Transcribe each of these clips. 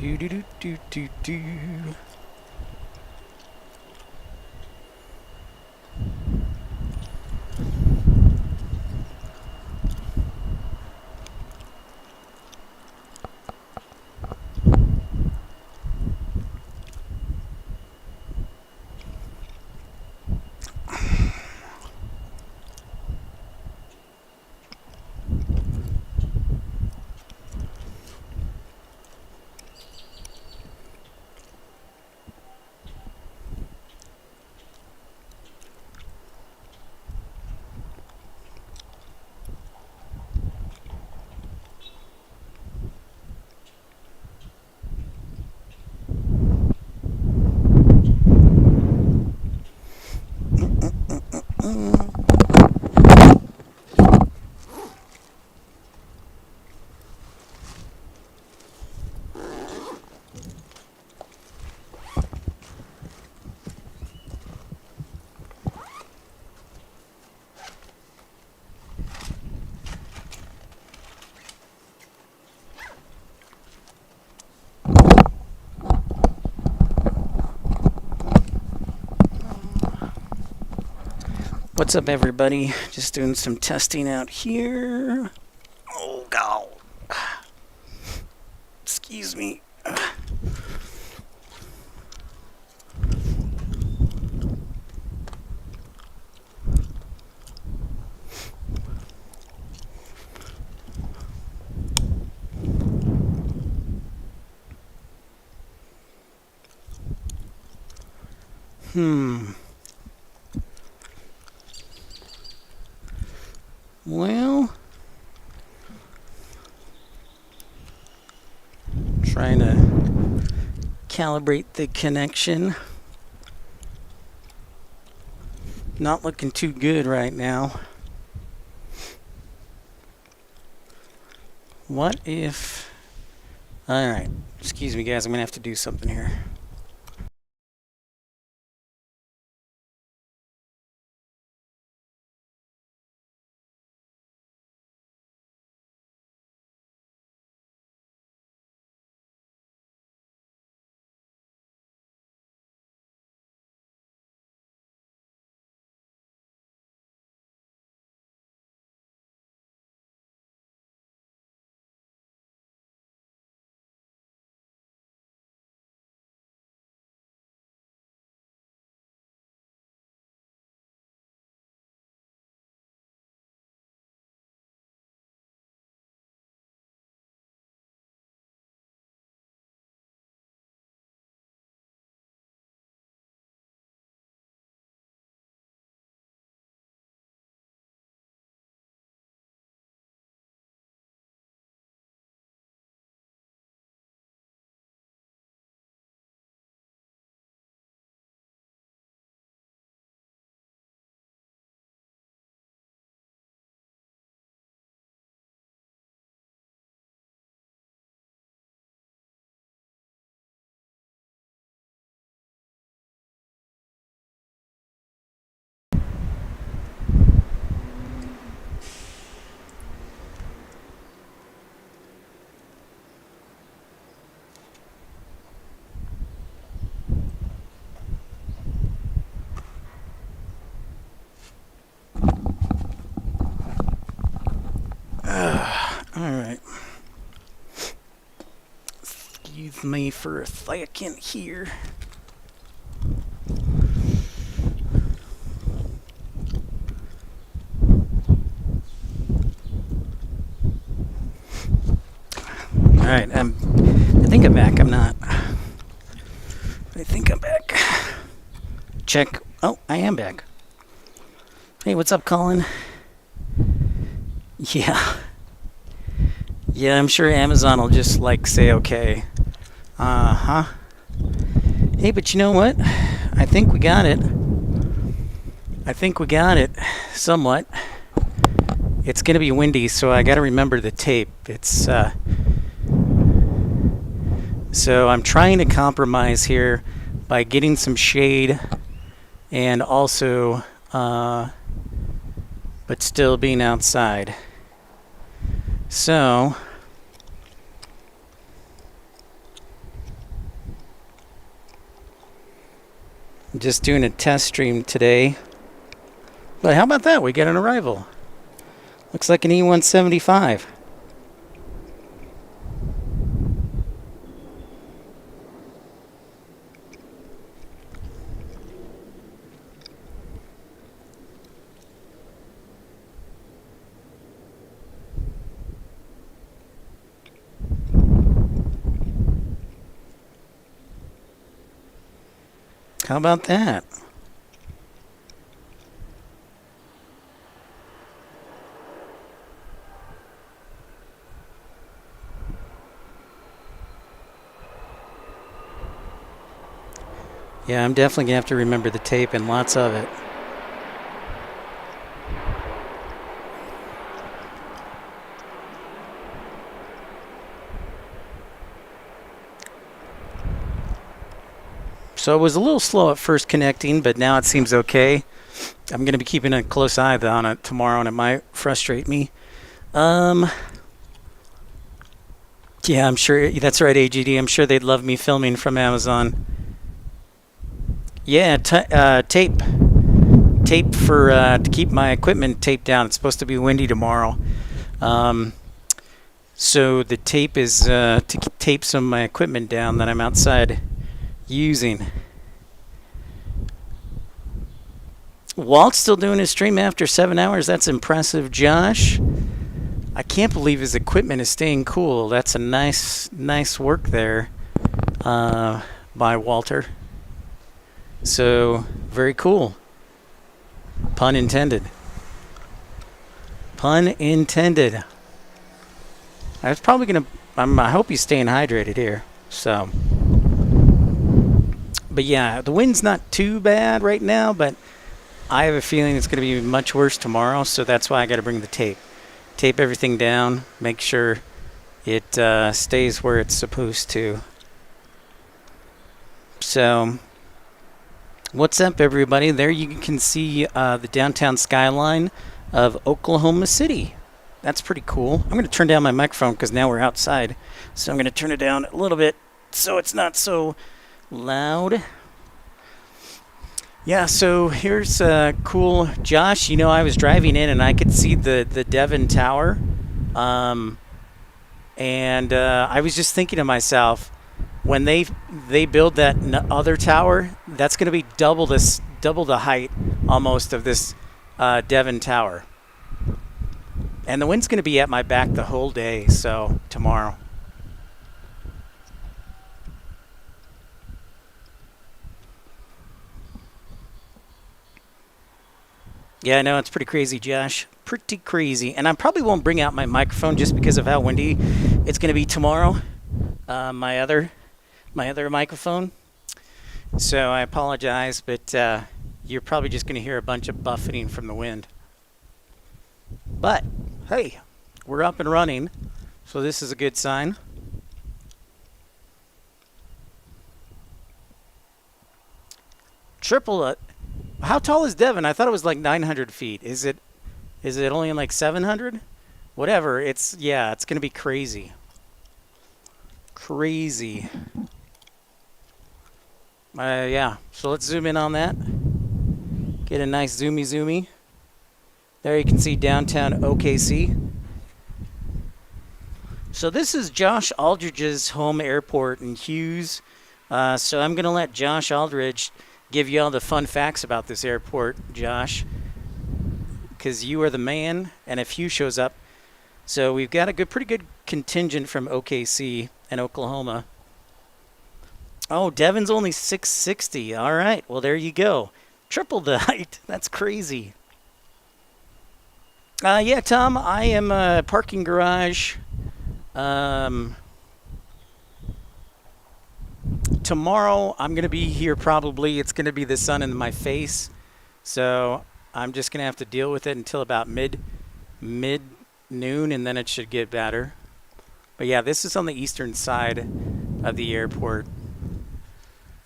Do do do do do do. What's up, everybody? Just doing some testing out here. Oh, God. Excuse me. Well, trying to calibrate the connection. Not looking too good right now. What if... Alright, excuse me guys, I'm gonna have to do something here. Alright. Excuse me for a second here. Alright, I think I'm back. I'm not. I think I'm back. Check. Oh, I am back. Hey, what's up, Colin? Yeah. Yeah, I'm sure Amazon will just, like, say okay. Uh-huh. Hey, but you know what? I think we got it. Somewhat. It's gonna be windy, so I gotta remember the tape. It's, So I'm trying to compromise here by getting some shade and also, but still being outside. So, just doing a test stream today. But how about that? We got an arrival. Looks like an E175. How about that? Yeah, I'm definitely going to have to remember the tape and lots of it. So it was a little slow at first connecting, but now it seems okay. I'm going to be keeping a close eye on it tomorrow, and it might frustrate me. Yeah, I'm sure. That's right, AGD. I'm sure they'd love me filming from Amazon. Yeah, tape for to keep my equipment taped down. It's supposed to be windy tomorrow. So the tape is to tape some of my equipment down that I'm outside using. Walt's still doing his stream after 7 hours. That's impressive, Josh. I can't believe his equipment is staying cool. That's a nice work there by Walter. So very cool. Pun intended. Pun intended. I was probably gonna. I hope he's staying hydrated here. So. But yeah, the wind's not too bad right now, but I have a feeling it's going to be much worse tomorrow, so that's why I got to bring the tape. Tape everything down, make sure it stays where it's supposed to. So, what's up, everybody? There you can see the downtown skyline of Oklahoma City. That's pretty cool. I'm going to turn down my microphone because now we're outside, so I'm going to turn it down a little bit so it's not so loud. Yeah, so here's cool. Josh, you know, I was driving in and I could see the Devon Tower. And I was just thinking to myself, when they build that other tower, that's going to be double the height almost of this Devon Tower. And the wind's going to be at my back the whole day, so tomorrow. Yeah, I know, it's pretty crazy, Josh. Pretty crazy. And I probably won't bring out my microphone just because of how windy it's going to be tomorrow. My other microphone. So I apologize, but you're probably just going to hear a bunch of buffeting from the wind. But, hey, we're up and running, so this is a good sign. Triple it. How tall is Devon? I thought it was like 900 feet. Is it only in like 700? Whatever. It's going to be crazy. Crazy. Yeah. So let's zoom in on that. Get a nice zoomy. There you can see downtown OKC. So this is Josh Aldridge's home airport in Hughes. So I'm going to let Josh Aldridge give you all the fun facts about this airport, Josh, because you are the man, and if Hugh shows up. So we've got a pretty good contingent from OKC and Oklahoma. Oh, Devon's only 660. All right, well, there you go. Triple the height. That's crazy. Yeah, Tom, I am a parking garage. Tomorrow I'm going to be here probably. It's going to be the sun in my face. So I'm just going to have to deal with it until about mid-noon, and then it should get better. But yeah, this is on the eastern side of the airport.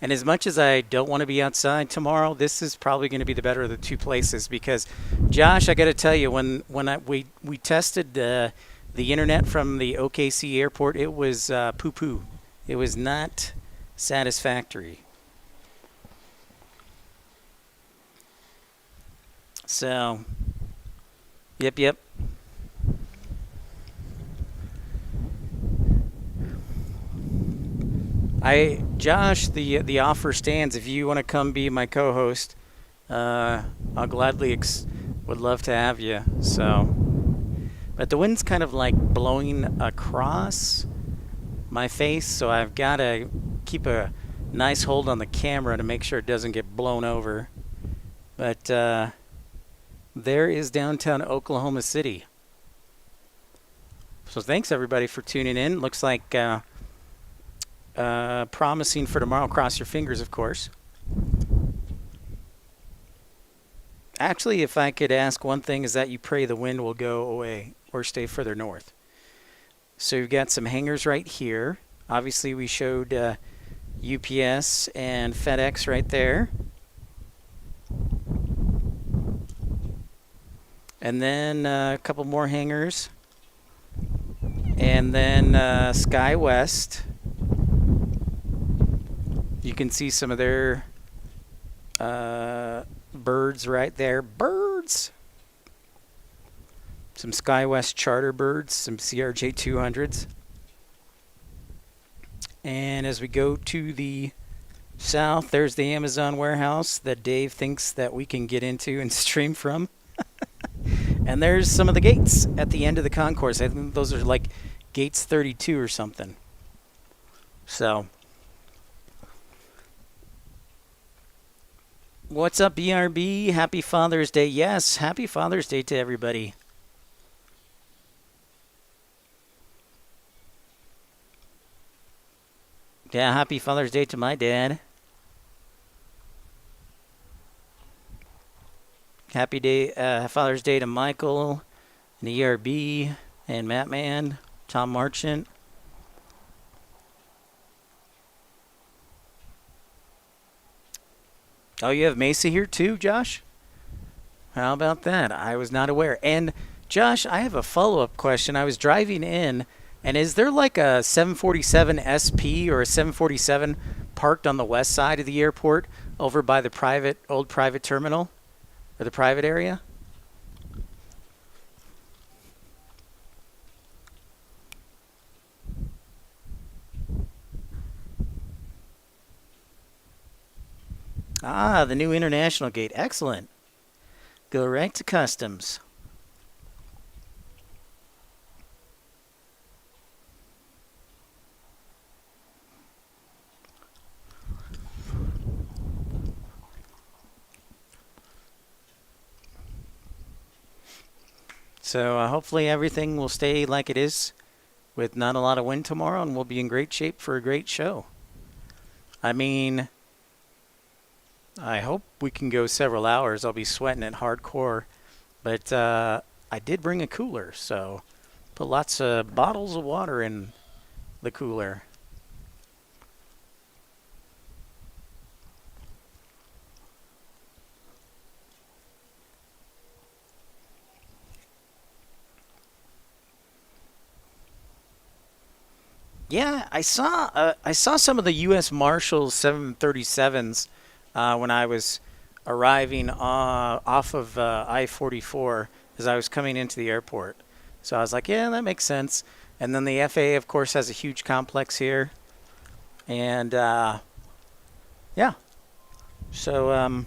And as much as I don't want to be outside tomorrow, this is probably going to be the better of the two places because, Josh, I got to tell you, when we tested the internet from the OKC airport, it was poo-poo. It was not satisfactory. So, yep. Josh, the offer stands. If you want to come be my co-host, I'll gladly would love to have you. So, but the wind's kind of like blowing across my face, so I've got to keep a nice hold on the camera to make sure it doesn't get blown over. But there is downtown Oklahoma City. So thanks everybody for tuning in. Looks like promising for tomorrow. Cross your fingers, of course. Actually, if I could ask one thing, is that you pray the wind will go away or stay further north. So you've got some hangars right here. Obviously, we showed UPS and FedEx right there. And then a couple more hangars. And then SkyWest. You can see some of their birds right there. Birds! Some SkyWest charter birds, some CRJ 200s. And as we go to the south, there's the Amazon warehouse that Dave thinks that we can get into and stream from. And there's some of the gates at the end of the concourse. I think those are like gates 32 or something. So, what's up, BRB? Happy Father's Day. Yes, happy Father's Day to everybody. Yeah, happy Father's Day to my dad. Happy day, Father's Day to Michael, and ERB, and Mattman, Tom Marchant. Oh, you have Mesa here too, Josh? How about that? I was not aware. And Josh, I have a follow-up question. I was driving in, and is there like a 747 SP or a 747 parked on the west side of the airport over by the old private terminal? Or the private area? Ah, the new international gate. Excellent. Go right to customs. So hopefully everything will stay like it is with not a lot of wind tomorrow, and we'll be in great shape for a great show. I mean, I hope we can go several hours. I'll be sweating it hardcore. But I did bring a cooler, so put lots of bottles of water in the cooler. Yeah, I saw some of the U.S. Marshals 737s when I was arriving off of I-44 as I was coming into the airport. So I was like, yeah, that makes sense. And then the FAA, of course, has a huge complex here. And yeah, so let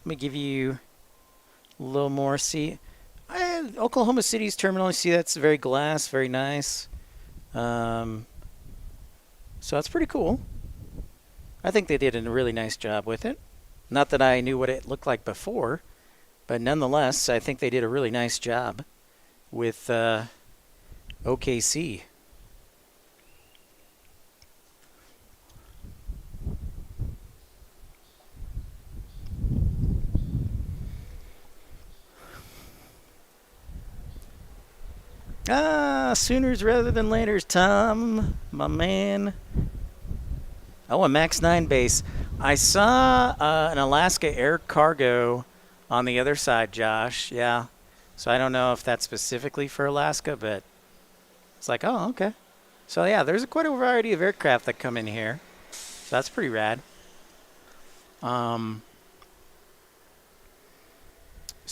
me give you a little more. See, Oklahoma City's terminal. You see, that's very glass, very nice. So that's pretty cool. I think they did a really nice job with it. Not that I knew what it looked like before, but nonetheless, I think they did a really nice job with OKC. Ah, Sooners rather than Laters, Tom, my man. Oh, a Max 9 base. I saw an Alaska Air Cargo on the other side, Josh. Yeah. So I don't know if that's specifically for Alaska, but it's like, oh, okay. So yeah, there's quite a variety of aircraft that come in here. So that's pretty rad.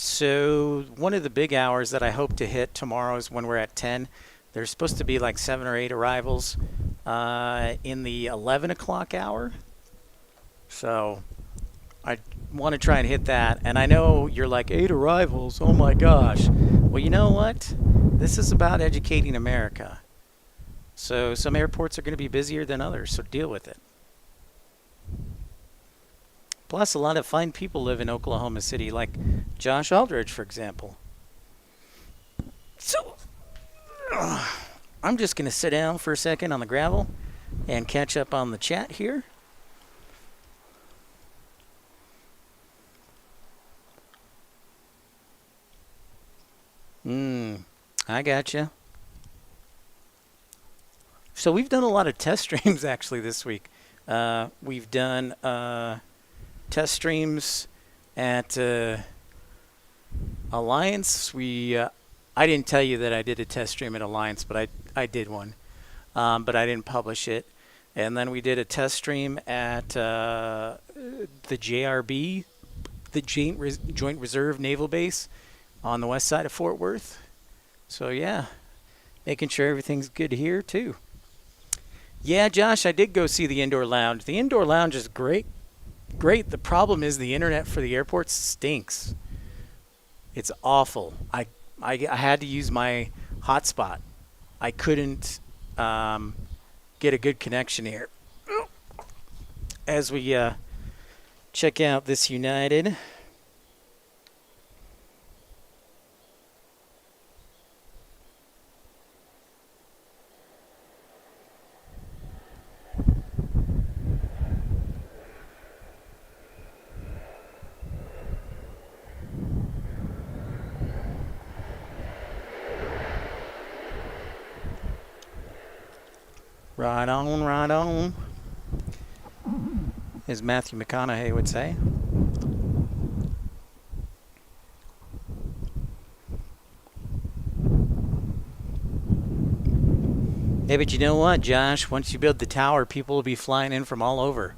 So one of the big hours that I hope to hit tomorrow is when we're at 10. There's supposed to be like 7 or 8 arrivals in the 11 o'clock hour. So I want to try and hit that. And I know you're like, 8 arrivals, oh my gosh. Well, you know what? This is about educating America. So some airports are going to be busier than others, so deal with it. Plus, a lot of fine people live in Oklahoma City, like Josh Aldridge, for example. So, I'm just going to sit down for a second on the gravel and catch up on the chat here. I gotcha. So we've done a lot of test streams actually this week. We've done test streams at Alliance. I didn't tell you that I did a test stream at Alliance, but I did one, but I didn't publish it. And then we did a test stream at the JRB, the Joint Reserve Naval Base on the west side of Fort Worth. So yeah, making sure everything's good here too. Yeah, Josh, I did go see the indoor lounge. The indoor lounge is great. Great. The problem is the internet for the airport stinks. It's awful. I had to use my hotspot. I couldn't get a good connection here. As we check out this United. Right on, right on, as Matthew McConaughey would say. Hey, but you know what, Josh? Once you build the tower, people will be flying in from all over.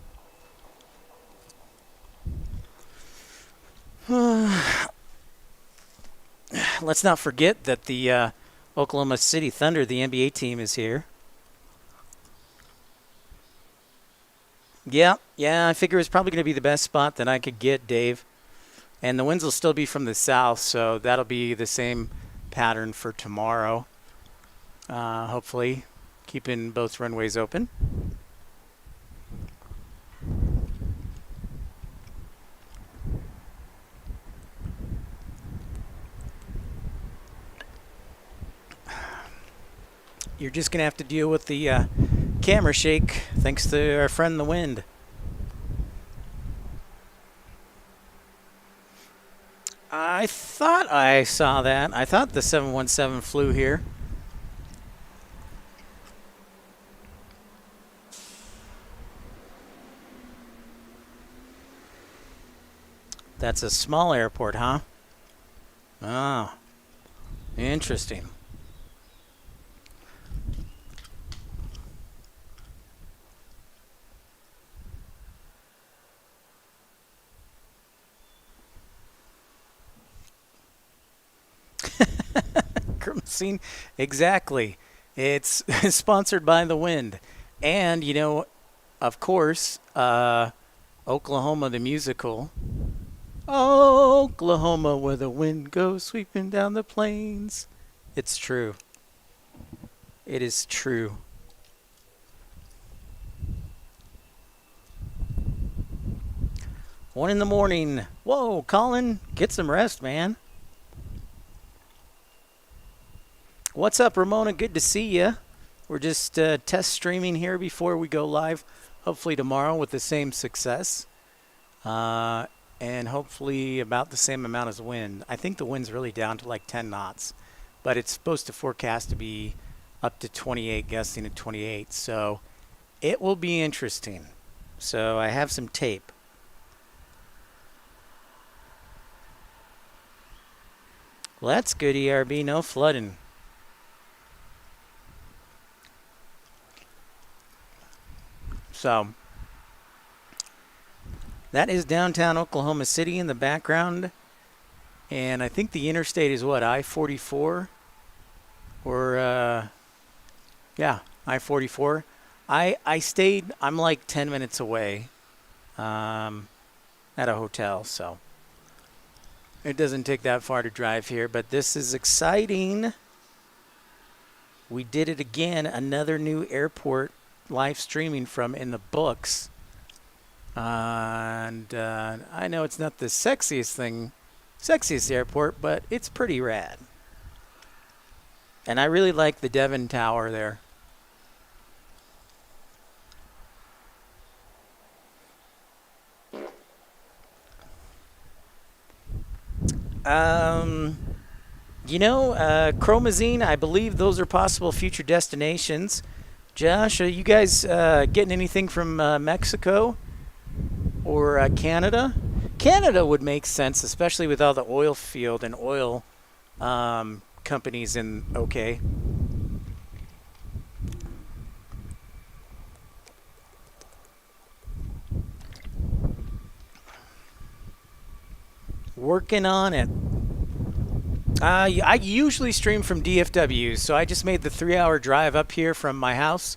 Let's not forget that the Oklahoma City Thunder, the NBA team, is here. Yeah, I figure it's probably going to be the best spot that I could get, Dave. And the winds will still be from the south, so that'll be the same pattern for tomorrow. Hopefully, keeping both runways open. You're just going to have to deal with the camera shake, thanks to our friend the wind. I thought I saw that. I thought the 717 flew here. That's a small airport, huh? Oh, interesting. Scene. Exactly. It's sponsored by the wind. And, you know, of course, Oklahoma the musical. Oklahoma, where the wind goes sweeping down the plains. It's true. It is true. One in the morning. Whoa, Colin, get some rest, man. What's up, Ramona? Good to see you. We're just test streaming here before we go live, hopefully tomorrow with the same success. And hopefully about the same amount as wind. I think the wind's really down to like 10 knots, but it's supposed to forecast to be up to 28, guessing at 28. So it will be interesting. So I have some tape. Well, that's good, ERB. No flooding. So that is downtown Oklahoma City in the background. And I think the interstate is what, I-44? Or, yeah, I-44. I stayed, I'm like 10 minutes away at a hotel, so it doesn't take that far to drive here. But this is exciting. We did it again. Another new airport live streaming from in the books. And I know it's not the sexiest airport, but it's pretty rad. And I really like the Devon Tower there. Chromazine, I believe those are possible future destinations. Josh, are you guys getting anything from Mexico or Canada? Canada would make sense, especially with all the oil field and oil companies in OK. Working on it. I usually stream from DFW, so I just made the 3-hour drive up here from my house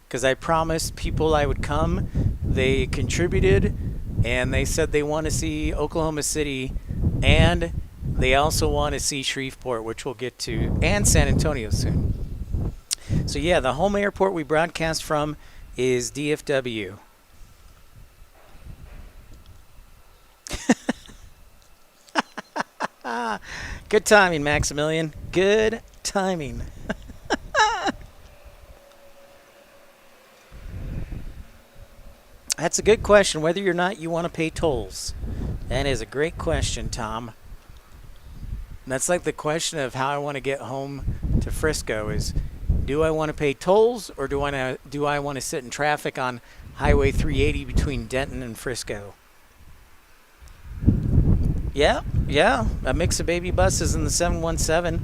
because I promised people I would come. They contributed, and they said they want to see Oklahoma City, and they also want to see Shreveport, which we'll get to, and San Antonio soon. So yeah, the home airport we broadcast from is DFW. Good timing, Maximilian. Good timing. That's a good question, whether or not you want to pay tolls. That is a great question, Tom. That's like the question of how I want to get home to Frisco is, do I want to pay tolls or do I want to sit in traffic on Highway 380 between Denton and Frisco? Yeah, a mix of baby buses in the 717.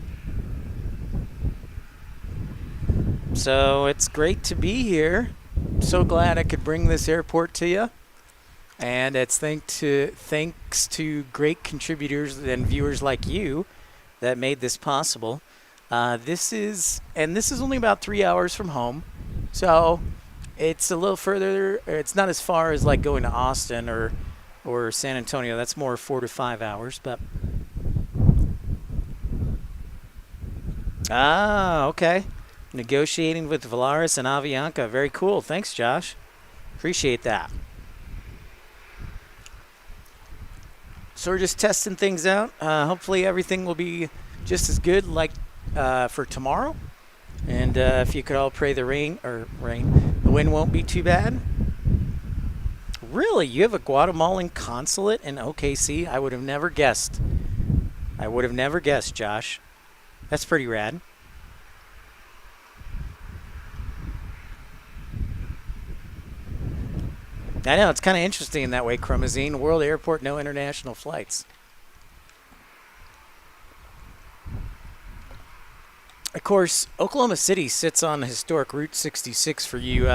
So it's great to be here. So glad I could bring this airport to you. And it's thanks to great contributors and viewers like you that made this possible. This is only about 3 hours from home. So it's a little further. It's not as far as like going to Austin or San Antonio. That's more 4 to 5 hours, but okay. Negotiating with Valaris and Avianca. Very cool. Thanks, Josh. Appreciate that. So we're just testing things out. Hopefully everything will be just as good like for tomorrow. And if you could all pray the wind won't be too bad. Really? You have a Guatemalan consulate in OKC? I would have never guessed. Josh. That's pretty rad. I know, it's kind of interesting in that way, Chromazine. World Airport, no international flights. Of course, Oklahoma City sits on historic Route 66 for you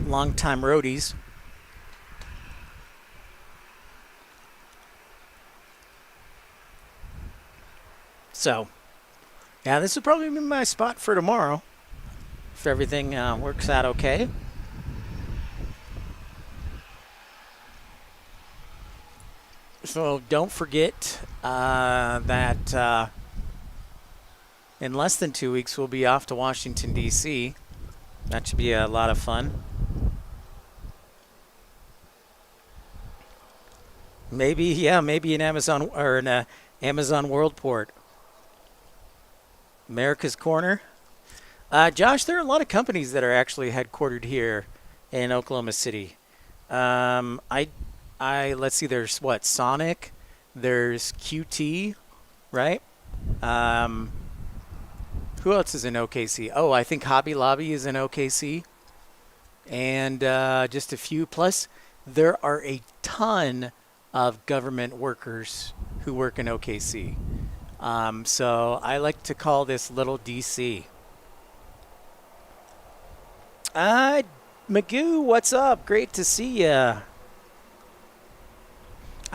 long-time roadies. So, yeah, this will probably be my spot for tomorrow if everything works out okay. So don't forget that in less than 2 weeks we'll be off to Washington, D.C. That should be a lot of fun. Maybe an Amazon or an Amazon Worldport. America's Corner. Josh, there are a lot of companies that are actually headquartered here in Oklahoma City. Let's see, there's what, Sonic, there's QT, right? Who else is in OKC? Oh, I think Hobby Lobby is in OKC. And just a few. Plus, there are a ton of government workers who work in OKC. So I like to call this Little DC. Magoo, what's up? Great to see ya.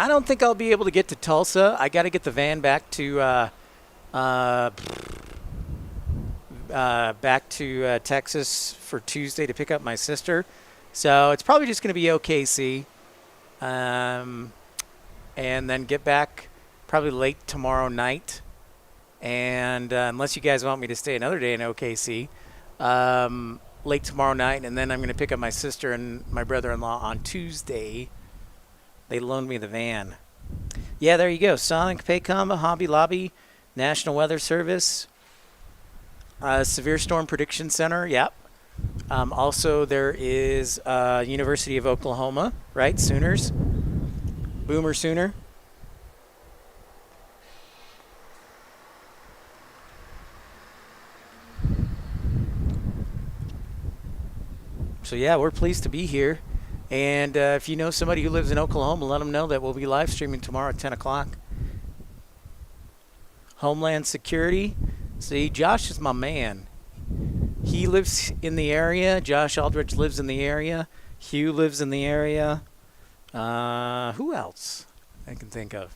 I don't think I'll be able to get to Tulsa. I got to get the van back to Texas for Tuesday to pick up my sister. So it's probably just going to be OKC, and then get back probably late tomorrow night. And unless you guys want me to stay another day in OKC, late tomorrow night, and then I'm going to pick up my sister and my brother-in-law on Tuesday. They loaned me the van. Yeah, there you go. Sonic, Paycom, Hobby Lobby, National Weather Service, Severe Storm Prediction Center. Yep. Also, there is University of Oklahoma, right? Sooners. Boomer Sooner. So, yeah, we're pleased to be here. And if you know somebody who lives in Oklahoma, let them know that we'll be live streaming tomorrow at 10 o'clock. Homeland Security. See, Josh is my man. He lives in the area. Josh Aldrich lives in the area. Hugh lives in the area. Who else I can think of?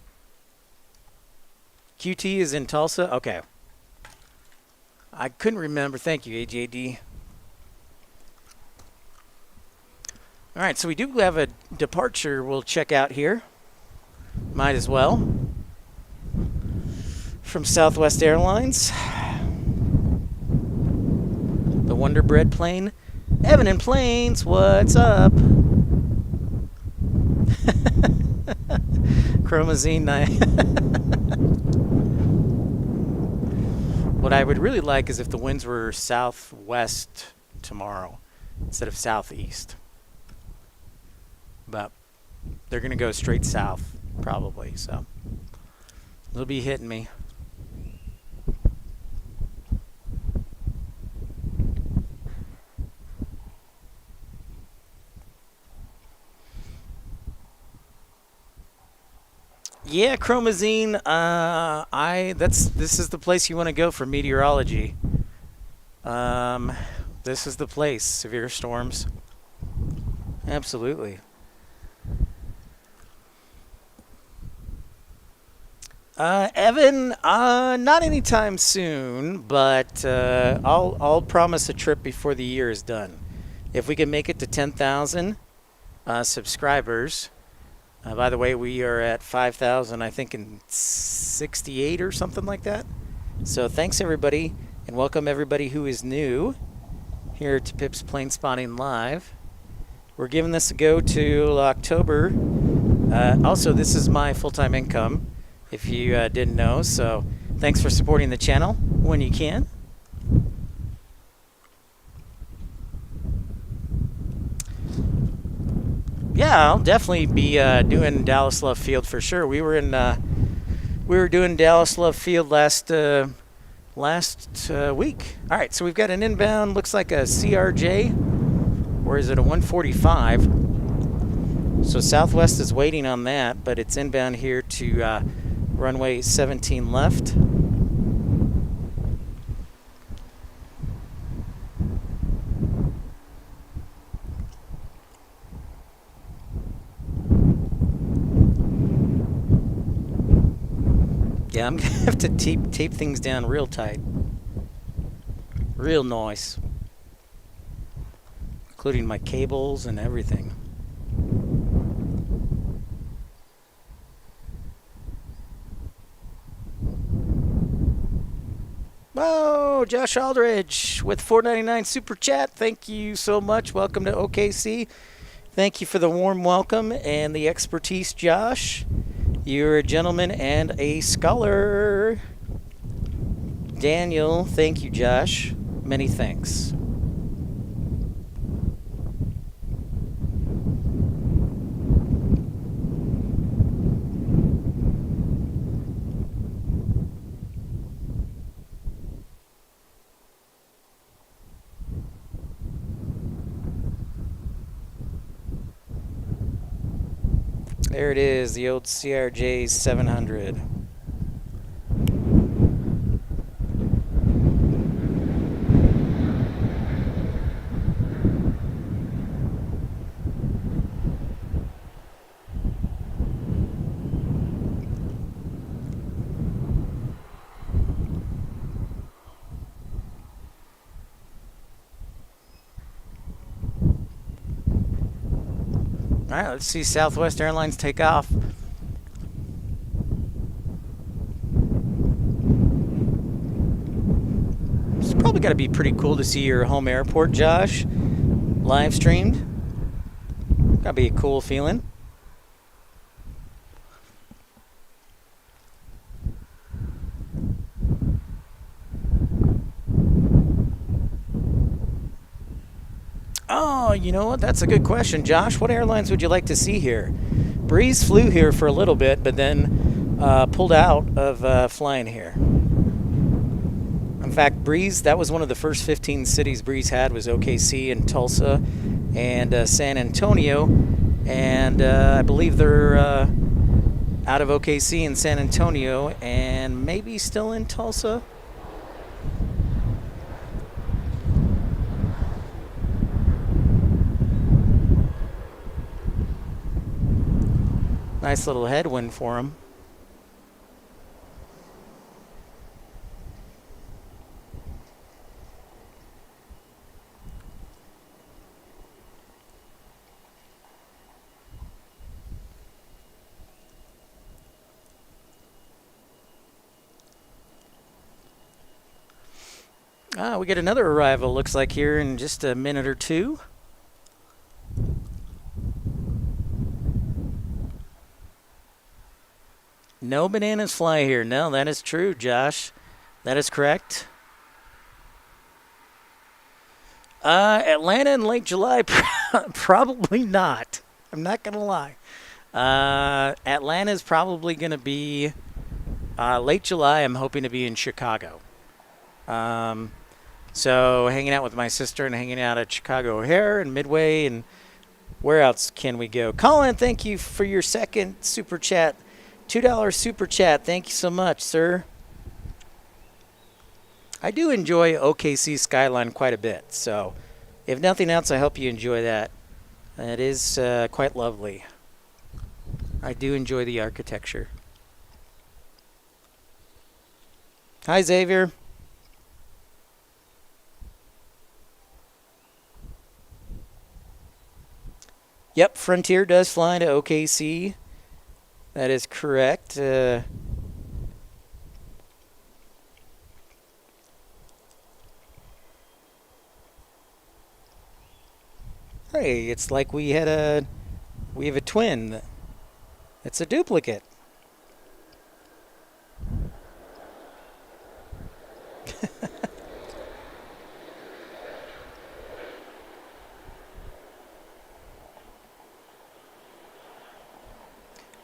QT is in Tulsa. Okay. I couldn't remember. Thank you, AJD. All right, so we do have a departure we'll check out here. Might as well. From Southwest Airlines. The Wonder Bread plane. Evan in Planes, what's up? Chromazine night. What I would really like is if the winds were southwest tomorrow instead of southeast. But they're going to go straight south, probably, so they'll be hitting me. Yeah, Chromazine, this is the place you want to go for meteorology. This is the place, severe storms. Absolutely. Evan, not anytime soon, but I'll promise a trip before the year is done. If we can make it to 10,000 subscribers. By the way, we are at 5,000, I think, in 68 or something like that. So thanks, everybody, and welcome everybody who is new here to Pip's Planespotting Live. We're giving this a go till October. Also, this is my full-time income, if you didn't know. So thanks for supporting the channel when you can. Yeah, I'll definitely be doing Dallas Love Field for sure. We were doing Dallas Love Field last week. All right, so we've got an inbound. Looks like a CRJ, or is it a 145? So Southwest is waiting on that, but it's inbound here to runway 17 left. Yeah, I'm going to have to tape things down real tight. Real nice. Including my cables and everything. Oh, Josh Aldridge with $4.99 super chat. Thank you so much. Welcome to OKC. Thank you for the warm welcome and the expertise, Josh. You're a gentleman and a scholar. Daniel, thank you, Josh. Many thanks. There it is, the old CRJ 700. All right, let's see Southwest Airlines take off. It's probably got to be pretty cool to see your home airport, Josh, live streamed. Got to be a cool feeling. Oh, you know what? That's a good question, Josh. What airlines would you like to see here? Breeze flew here for a little bit, but then pulled out of flying here. In fact, Breeze, that was one of the first 15 cities Breeze had, was OKC and Tulsa and San Antonio. And I believe they're out of OKC and San Antonio and maybe still in Tulsa. Nice little headwind for them. We get another arrival, looks like, here in just a minute or two. No bananas fly here. No, that is true, Josh. That is correct. Atlanta in late July, probably not. I'm not going to lie. Atlanta is probably going to be late July. I'm hoping to be in Chicago. So hanging out with my sister and hanging out at Chicago O'Hare and Midway, and where else can we go? Colin, thank you for your second super chat. $2 super chat. Thank you so much, sir. I do enjoy OKC skyline quite a bit, so if nothing else, I hope you enjoy that. It is quite lovely. I do enjoy the architecture. Hi, Xavier. Yep, Frontier does fly to OKC. That is correct. Hey, it's like we have a twin. It's a duplicate.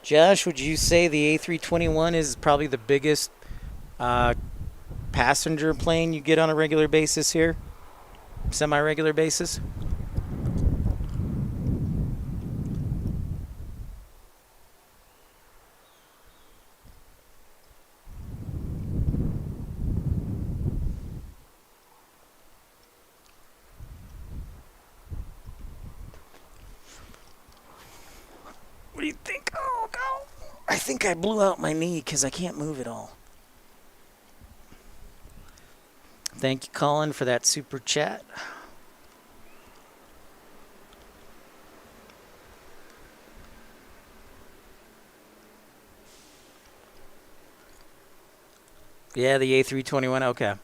Josh, would you say the A321 is probably the biggest passenger plane you get on a regular basis here? Semi-regular basis? What do you think? Oh, no. I think I blew out my knee because I can't move at all. Thank you, Colin, for that super chat. Yeah, the A321. Okay.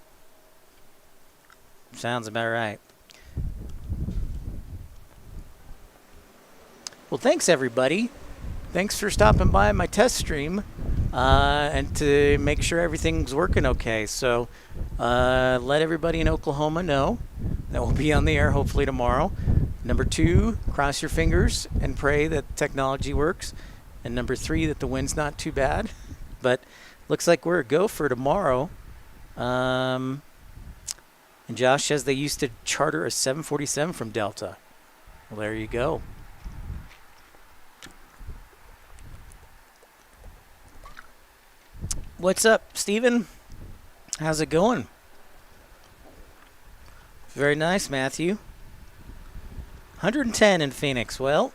Sounds about right. Well, thanks, everybody. Thanks for stopping by my test stream and to make sure everything's working okay. So let everybody in Oklahoma know that we'll be on the air hopefully tomorrow. Number 2, cross your fingers and pray that technology works. And number 3, that the wind's not too bad. But looks like we're a go for tomorrow. And Josh says they used to charter a 747 from Delta. Well, there you go. What's up, Steven? How's it going? Very nice, Matthew. 110 in Phoenix. Well,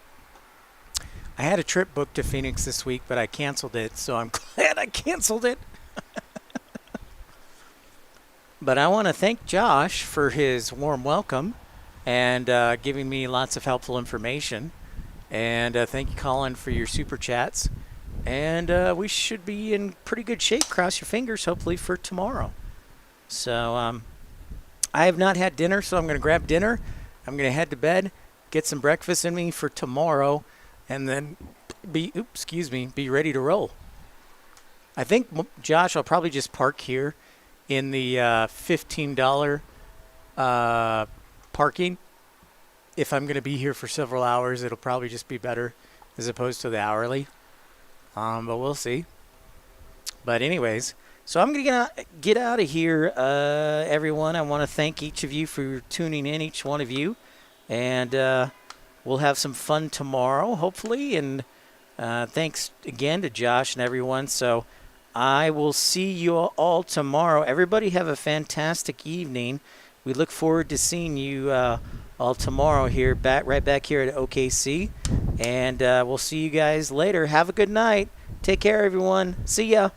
I had a trip booked to Phoenix this week, but I canceled it, so I'm glad I canceled it. But I want to thank Josh for his warm welcome and giving me lots of helpful information. And thank you, Colin, for your super chats. And we should be in pretty good shape, cross your fingers, hopefully, for tomorrow. So I have not had dinner, so I'm going to grab dinner. I'm going to head to bed, get some breakfast in me for tomorrow, and then be ready to roll. I think, Josh, I'll probably just park here in the $15 parking. If I'm going to be here for several hours, it'll probably just be better as opposed to the hourly. But we'll see. But anyways, so I'm going to get out of here, everyone. I want to thank each of you for tuning in, each one of you. And we'll have some fun tomorrow, hopefully. And thanks again to Josh and everyone. So I will see you all tomorrow. Everybody have a fantastic evening. We look forward to seeing you all tomorrow here, right back here at OKC. And we'll see you guys later. Have a good night. Take care, everyone. See ya.